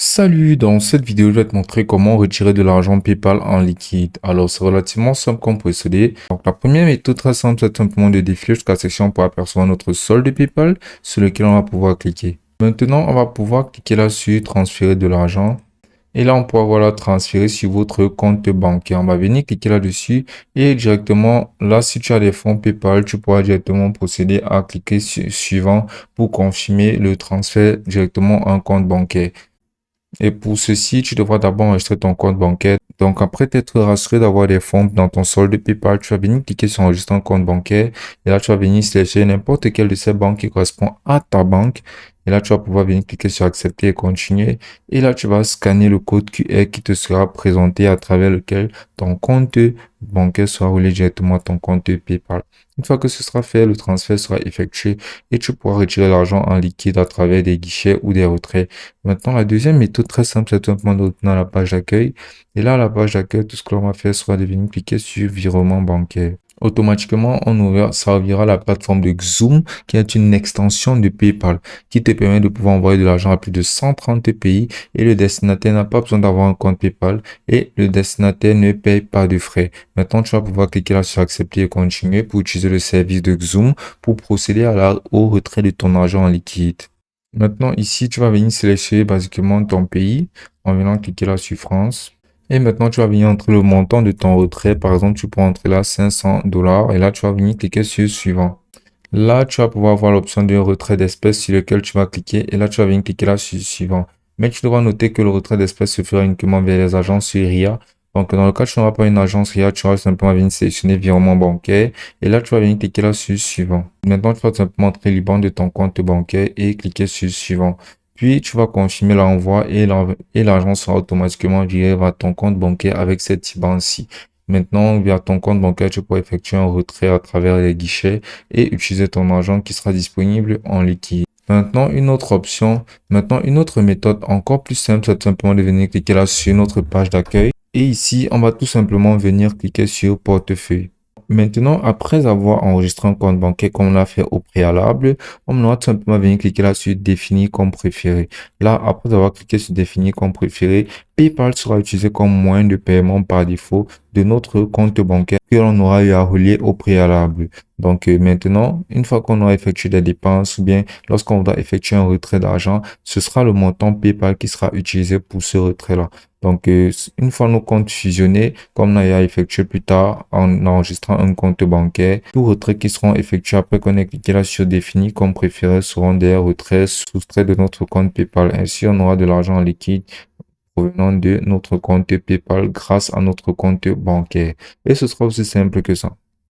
Salut, dans cette vidéo, je vais te montrer comment retirer de l'argent PayPal en liquide. Alors, c'est relativement simple comme procédé. Donc, la première méthode très simple, c'est simplement de défiler jusqu'à la section pour apercevoir notre solde PayPal sur lequel on va pouvoir cliquer. Maintenant, on va pouvoir cliquer là sur transférer de l'argent. Et là, on pourra voilà transférer sur votre compte bancaire. On va venir cliquer là-dessus et directement, là, si tu as des fonds PayPal, tu pourras directement procéder à cliquer sur suivant pour confirmer le transfert directement à un compte bancaire. Et pour ceci, tu devras d'abord enregistrer ton compte bancaire. Donc, après t'être rassuré d'avoir des fonds dans ton solde PayPal, tu vas venir cliquer sur enregistrer un compte bancaire. Et là, tu vas venir sélectionner n'importe quelle de ces banques qui correspond à ta banque. Et là, tu vas pouvoir venir cliquer sur accepter et continuer. Et là, tu vas scanner le code QR qui te sera présenté à travers lequel ton compte bancaire sera relié directement à ton compte PayPal. Une fois que ce sera fait, le transfert sera effectué et tu pourras retirer l'argent en liquide à travers des guichets ou des retraits. Maintenant, la deuxième méthode très simple, c'est tout simplement de retourner à la page d'accueil. Et là, à la page d'accueil, tout ce que l'on va faire sera de venir cliquer sur virement bancaire. Automatiquement, servira la plateforme de Xoom, qui est une extension de PayPal, qui te permet de pouvoir envoyer de l'argent à plus de 130 pays et le destinataire n'a pas besoin d'avoir un compte PayPal et le destinataire ne paye pas de frais. Maintenant, tu vas pouvoir cliquer là sur accepter et continuer pour utiliser le service de Xoom pour procéder au retrait de ton argent en liquide. Maintenant, ici, tu vas venir sélectionner basiquement ton pays en venant cliquer là sur France. Et maintenant, tu vas venir entrer le montant de ton retrait. Par exemple, tu peux entrer là 500 dollars et là, tu vas venir cliquer sur suivant. Là, tu vas pouvoir voir l'option de retrait d'espèces sur lequel tu vas cliquer et là, tu vas venir cliquer là sur suivant. Mais tu devras noter que le retrait d'espèces se fera uniquement via les agences RIA. Donc, dans le cas où tu n'auras pas une agence RIA, tu vas simplement venir sélectionner virement bancaire et là, tu vas venir cliquer là sur suivant. Maintenant, tu vas tout simplement entrer l'IBAN de ton compte bancaire et cliquer sur suivant. Puis, tu vas confirmer l'envoi et l'argent sera automatiquement viré vers ton compte bancaire avec cette IBAN-ci. Maintenant, via ton compte bancaire, tu pourras effectuer un retrait à travers les guichets et utiliser ton argent qui sera disponible en liquide. Maintenant, une autre méthode encore plus simple, c'est tout simplement de venir cliquer là sur notre page d'accueil. Et ici, on va tout simplement venir cliquer sur portefeuille. Maintenant, après avoir enregistré un compte bancaire comme on l'a fait au préalable, on va tout simplement venir cliquer là sur définir comme préféré. Là, après avoir cliqué sur définir comme préféré, PayPal sera utilisé comme moyen de paiement par défaut de notre compte bancaire que l'on aura eu à relier au préalable. Donc maintenant, une fois qu'on aura effectué des dépenses ou bien lorsqu'on va effectuer un retrait d'argent, ce sera le montant PayPal qui sera utilisé pour ce retrait-là. Donc une fois nos comptes fusionnés, comme on a effectué plus tard en enregistrant un compte bancaire, tous retraits qui seront effectués après qu'on ait cliqué là sur définir comme préféré seront des retraits soustraits de notre compte PayPal. Ainsi, on aura de l'argent en liquide provenant de notre compte PayPal grâce à notre compte bancaire. Et ce sera aussi simple que ça.